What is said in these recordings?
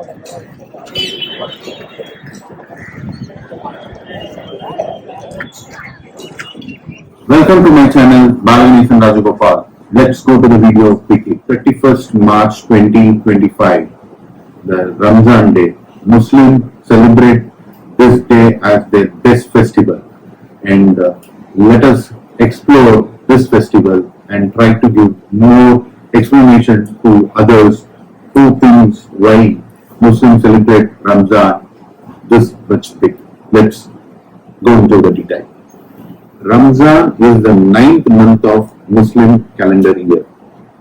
Welcome to my channel, Balanishan Rajagopal. Let's go to the video quickly. 31st March 2025, the Ramzan day. Muslims celebrate this day as their best festival, and let us explore this festival and try to give more explanation to others who thinks why Muslims celebrate Ramzan this much big. Let's go into the detail. Ramzan is the 9th month of Muslim calendar year,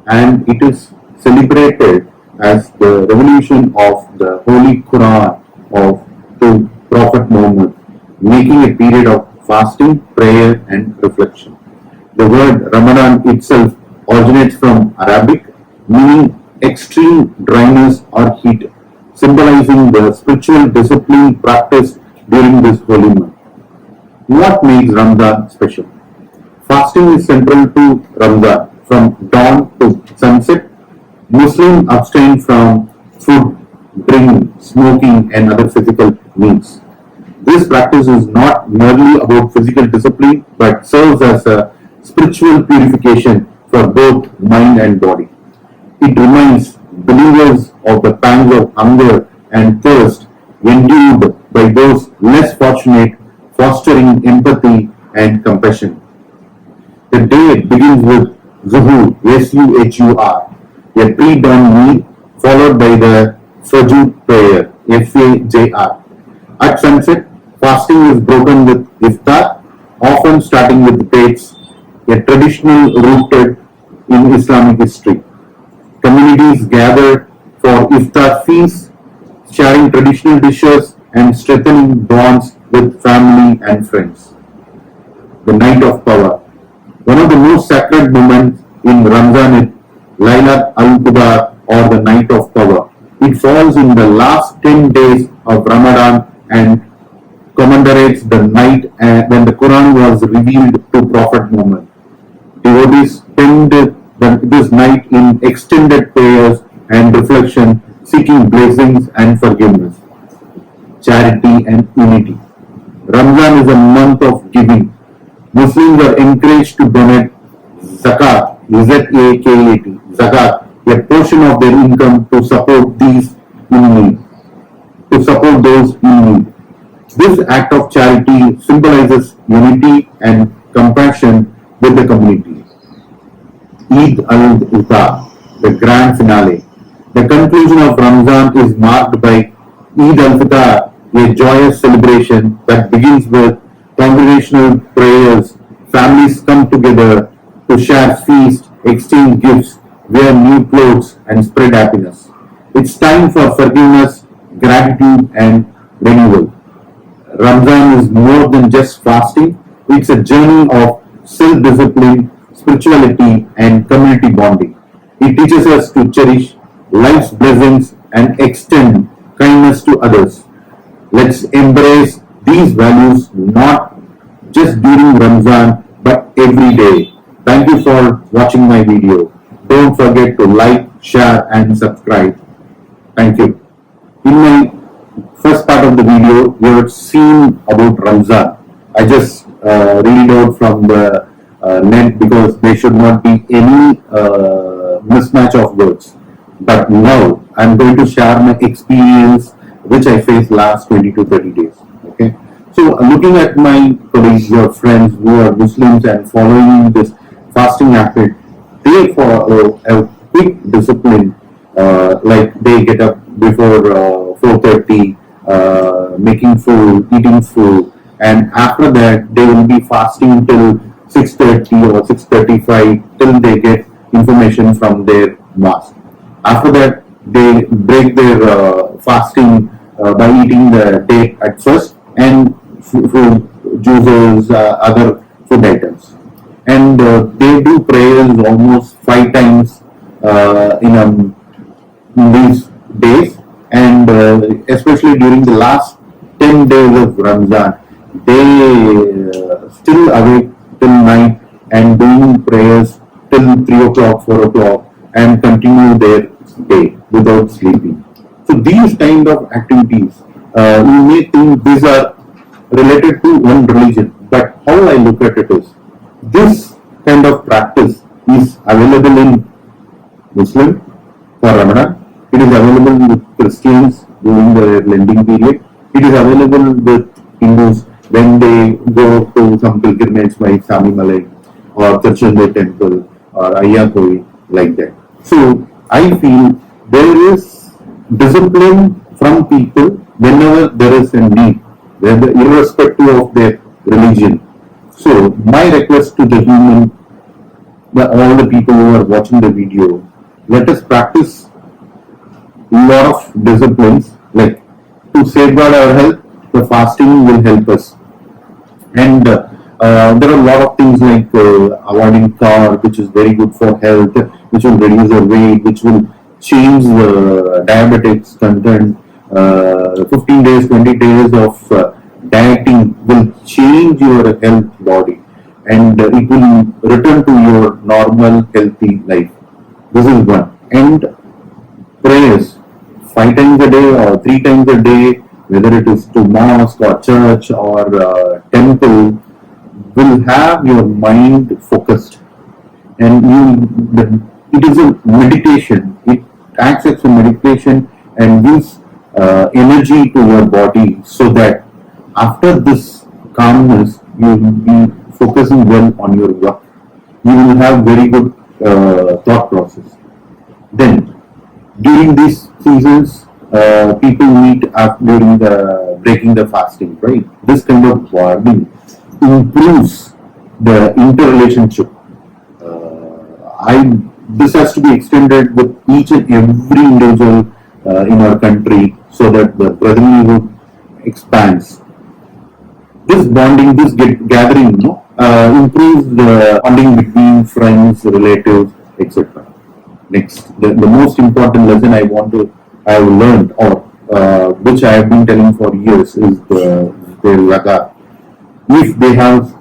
and it is celebrated as the revelation of the Holy Quran to Prophet Muhammad, making a period of fasting, prayer and reflection. The word Ramadan itself originates from Arabic, meaning extreme dryness or heat, symbolizing the spiritual discipline practiced during this holy month. What makes Ramadan special? Fasting is central to Ramadan. From dawn to sunset, Muslims abstain from food, drink, smoking and other physical needs. This practice is not merely about physical discipline but serves as a spiritual purification for both mind and body. It reminds believers of the pangs of hunger and thirst endured by those less fortunate, fostering empathy and compassion. The day begins with Suhur, S-U-H-U-R, a pre-dawn meal followed by the Fajr prayer, F-A-J-R. At sunset, fasting is broken with Iftar, often starting with dates, a traditional rooted in Islamic history. Communities gather for Iftar feasts, sharing traditional dishes and strengthening bonds with family and friends. The Night of Power. One of the most sacred moments in Ramzan is Laylat al-Qadr, or the Night of Power. It falls in the last 10 days of Ramadan and commemorates the night when the Quran was revealed to Prophet Muhammad. Devotees spend this night in extended prayers and reflection, seeking blessings and forgiveness, charity and unity. Ramzan is a month of giving. Muslims are encouraged to donate Zakat, Z-A-K-A-T, Zakat, a portion of their income to support those in need. This act of charity symbolizes unity and compassion with the community. Eid al-Fitr, the grand finale. The conclusion of Ramzan is marked by Eid al-Fitr, a joyous celebration that begins with congregational prayers. Families come together to share feast, exchange gifts, wear new clothes and spread happiness. It's time for forgiveness, gratitude and renewal. Ramzan is more than just fasting, it's a journey of self-discipline, spirituality and community bonding. It teaches us to cherish life's blessings and extend kindness to others. Let's embrace these values not just during Ramzan but every day. Thank you for watching my video. Don't forget to like, share and subscribe. Thank you. In my first part of the video, you have seen about Ramzan. I just read it out from the net because there should not be any mismatch of words. But now I'm going to share my experience which I faced last 20 to 30 days. Okay. So looking at my colleagues or friends who are Muslims and following this fasting habit, they follow a quick discipline, like they get up before 4:30, making food, eating food, and after that they will be fasting till 6:30 or 6:35 till they get information from their mosque. After that, they break their fasting by eating the date at first and food, juices, other food items. And they do prayers almost 5 times in these days, and especially during the last 10 days of Ramzan, they still awake till night and doing prayers till 3 o'clock, 4 o'clock and continue their day without sleeping. So these kind of activities, you may think these are related to one religion, but how I look at it is, this kind of practice is available in Muslim for Ramadan. It is available with Christians during the lending period. It is available with Hindus when they go to some pilgrimage like Sami Malay or Tirchande temple or Ayakoi, like that. So I feel there is discipline from people whenever there is a need, irrespective of their religion. So my request to the all the people who are watching the video, let us practice lot of disciplines, like to safeguard our health. The fasting will help us, and there are a lot of things like avoiding carb, which is very good for health, which will reduce the weight, which will change the diabetics content. 15 days, 20 days of dieting will change your health body, and it will return to your normal healthy life. This is one. And prayers 5 times a day or 3 times a day, whether it is to mosque or church or temple, will have your mind focused, and it is a meditation. It acts as a meditation and gives energy to your body, so that after this calmness, you will be focusing well on your work. You will have very good thought process. Then, during these seasons, people meet during the breaking the fasting, right? This kind of bonding improves the interrelationship. This has to be extended with each and every individual in our country, so that the brotherlyhood expands. This bonding, this gathering, improves the bonding between friends, relatives, etc. Next, the most important lesson I have learned, or which I have been telling for years, is the Zakat. If they have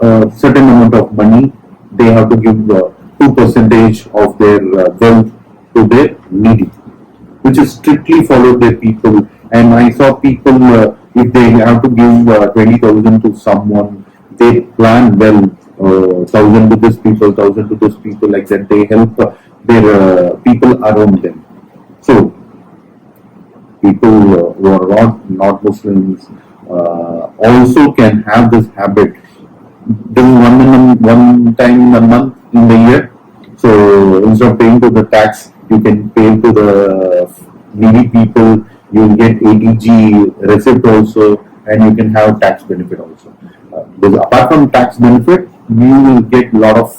a certain amount of money, they have to give 2% of their wealth to their needy, which is strictly followed by people. And I saw people, if they have to give 20,000 to someone, they plan well, 1,000 to this people, 1,000 to this people, like that. They help their people around them. So people who are not Muslims also can have this habit. This is one time a month in the year. So instead of paying to the tax, you can pay to the needy people. You will get ATG receipt also, and you can have tax benefit also. Apart from tax benefit, you will get a lot of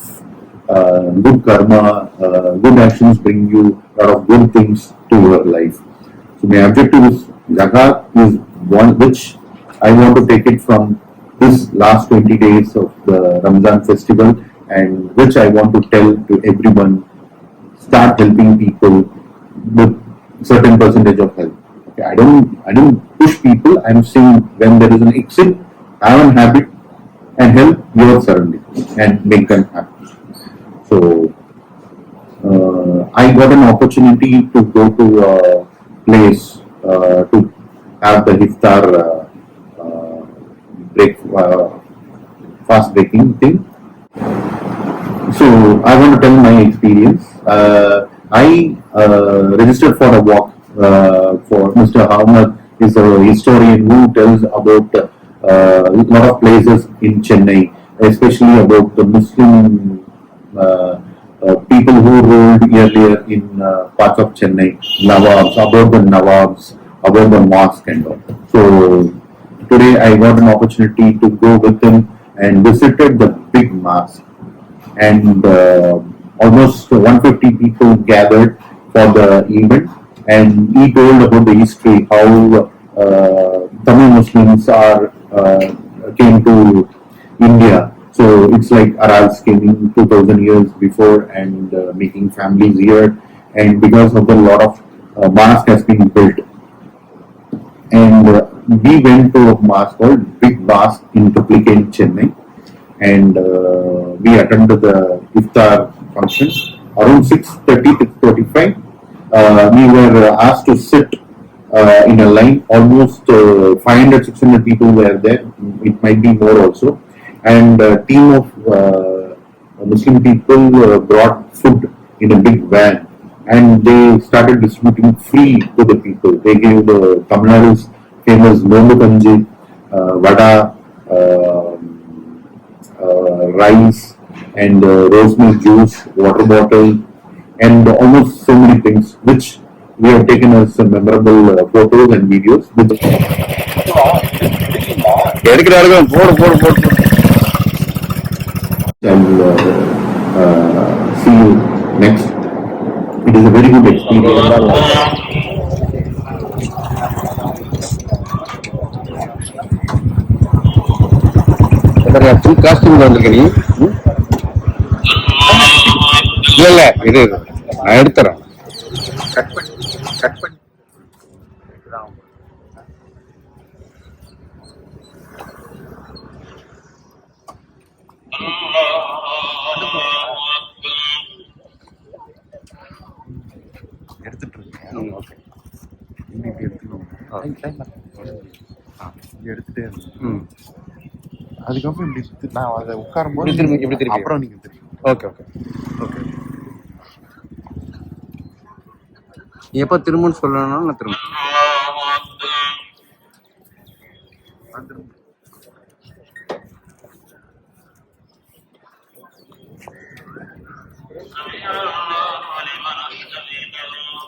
good karma, good actions bring you a lot of good things to your life. So my objective is Zakat is one which I want to take it from this last 20 days of the Ramzan festival, and which I want to tell to everyone, start helping people with certain percentage of help. Okay, I don't push people. I'm saying when there is an exit, have a habit and help your surroundings and make them happy. So I got an opportunity to go to a place to have the Iftar fast breaking thing. So I want to tell my experience. I registered for a walk for Mr. Ahmad is a historian who tells about a lot of places in Chennai, especially about the Muslim people who ruled earlier in parts of Chennai, Nawabs, about the mosque and all. So today I got an opportunity to go with him and visited the big mosque, and almost 150 people gathered for the event, and he told about the history, how Tamil Muslims came to India. So it's like Arabs came in 2000 years before and making families here, and because of the lot of mosque has been built. And we went to a mosque called Big Mosque in Duplicate, Chennai, and we attended the Iftar function around 6:30 to 6:45. We were asked to sit in a line. Almost 500-600 people were there. It might be more also. And a team of Muslim people brought food in a big van, and they started distributing free to the people. They gave the Tamil Nadu's famous Nombu Kanji, vada, rice, and rose milk juice, water bottle, and almost so many things, which we have taken as memorable photos and videos. I'll see you next. It is a very good experience. Full costume வந்திருக்க நீ? இல்ல இது நான் எடுத்துறேன். எடுத்துட்டு இருக்கேன். Okay, இப்படி எடுத்துக்கணும். எடுத்துட்டே இருந்தேன். அதுக்கப்புறம் இப்படி நான் அதை உட்காரும் போது அப்புறம் நீங்க தெரியும். Okay okay okay. எப்போ திரும்பன்னு சொல்லணும்னா நான் திரும்ப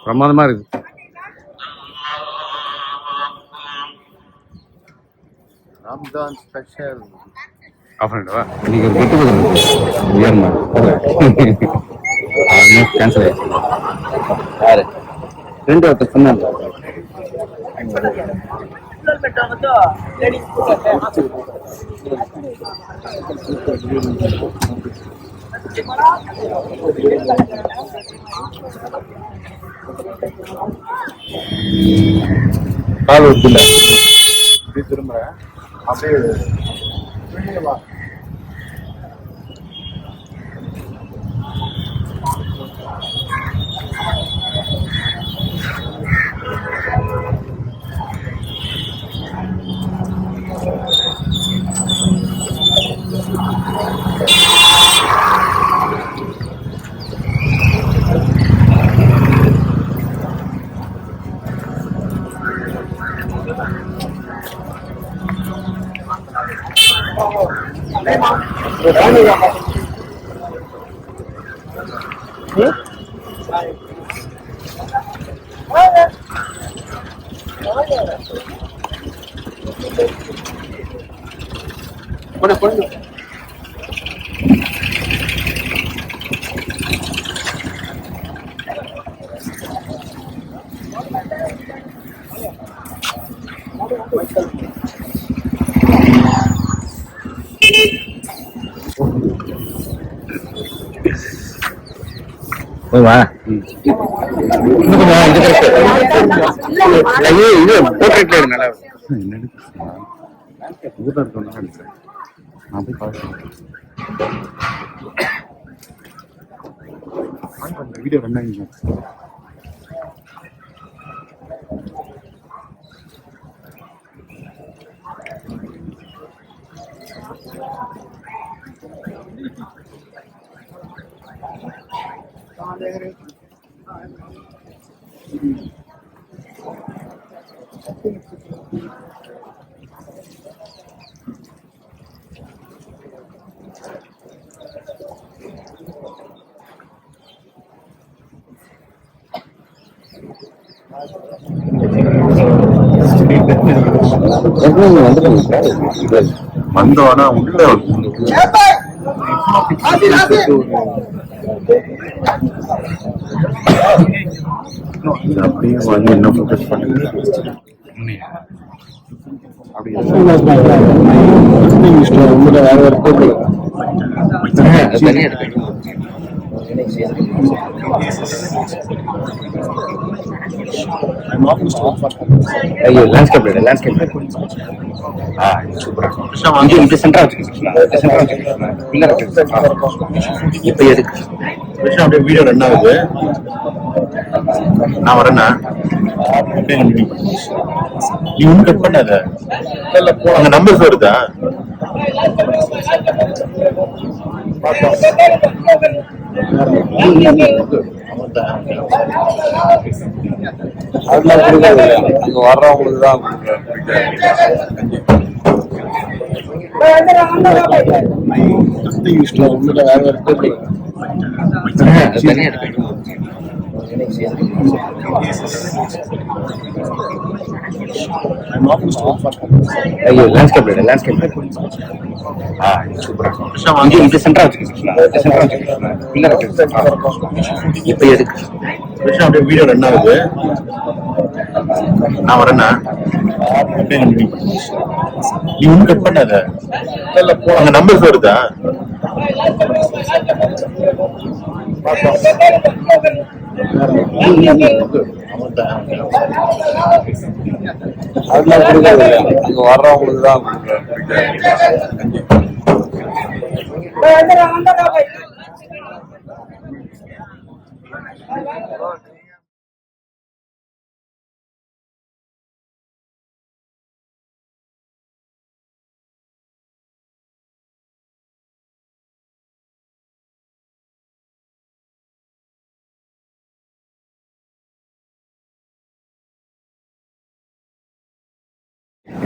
பிரமாதமா இருக்கு. ரம்ஜான் ஸ்பெஷல் ஆஃபர்டா இன்னைக்கு ஒரு கெட்டு கேன்சல் ஆயிடுச்சு. யாரு ரெண்டு ஒருத்தர் சொன்னாங்க. கால் வருதுல்ல இப்படி திரும்புறேன். அப்படியே போவா இது போர்ட்ரேட்ல நல்லா ஊர்ல இருக்கணும். நான் போய் பார்க்க வீடியோ ரன் ஆகிங்க. வந்தோன்னா உள்ள அப்படியே வந்து என்ன ஃபோக்கஸ் பண்ணுங்க. இப்ப எதுக்கு வீடியோ ரன் ஆகுது. நான் வரேன்னா அப்படியே நீ ஒன்றும் கட் பண்ணாத. அங்க நம்பர்ஸ் வருதா? அதெல்லாம் கொடுக்கறது இல்லை, அங்க வர்றவங்களுக்கு தான் கொடுக்குறேன். உள்ள வேற வேற பேர் தனியா இருக்கு. ஐயோ, லேண்ட்ஸ்கேப் இது சென்டரா வச்சுக்கிட்டு இப்ப எதுக்கு அப்படியே வீடியோ ரன் ஆகுது. நான் வரேன்னா அப்படியே நீ ஒன்றும் கட் பண்ணாத. அங்க நம்பர்ஸ் வருதா? அதெல்லாம் கொடுக்கறது இல்லை, அங்க வர்றவங்களுக்கு தான் கொடுக்குறேன்.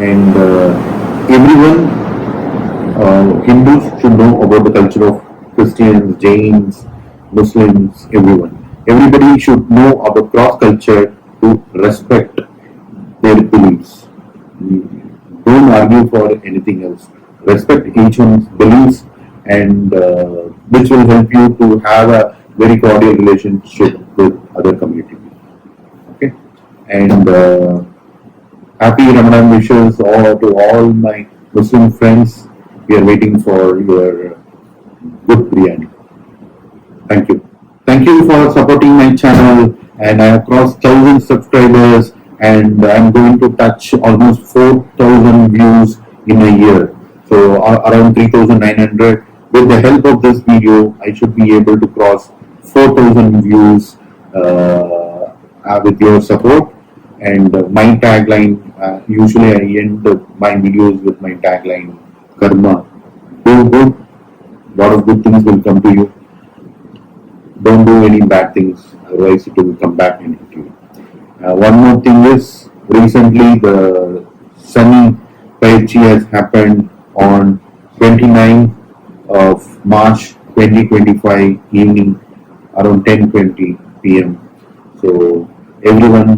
And everyone, Hindus should know about the culture of Christians, Jains, Muslims, everyone. Everybody should know about cross culture to respect their beliefs. Don't argue for anything else. Respect each one's beliefs, and which will help you to have a very cordial relationship with other community. Okay, and happy Ramadan wishes to all my Muslim friends. We are waiting for your good biryani. Thank you. Thank you for supporting my channel, and I have crossed 1,000 subscribers, and I'm going to touch almost 4,000 views in a year. So around 3,900. With the help of this video, I should be able to cross 4,000 views with your support. And my tagline, usually I end my videos with my tagline, Karma. Do good, lot of good things will come to you. Don't do any bad things, otherwise it will come back and hit you. One more thing is, recently the Sunny Paichi has happened on 29th of March 2025 evening around 10:20 p.m. So everyone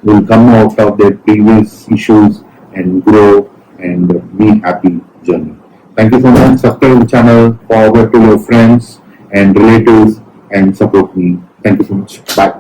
will come out of their previous issues and grow and be happy journey. Thank you so much. Subscribe the channel, forward to your friends and relatives and support me. Thank you so much. Bye.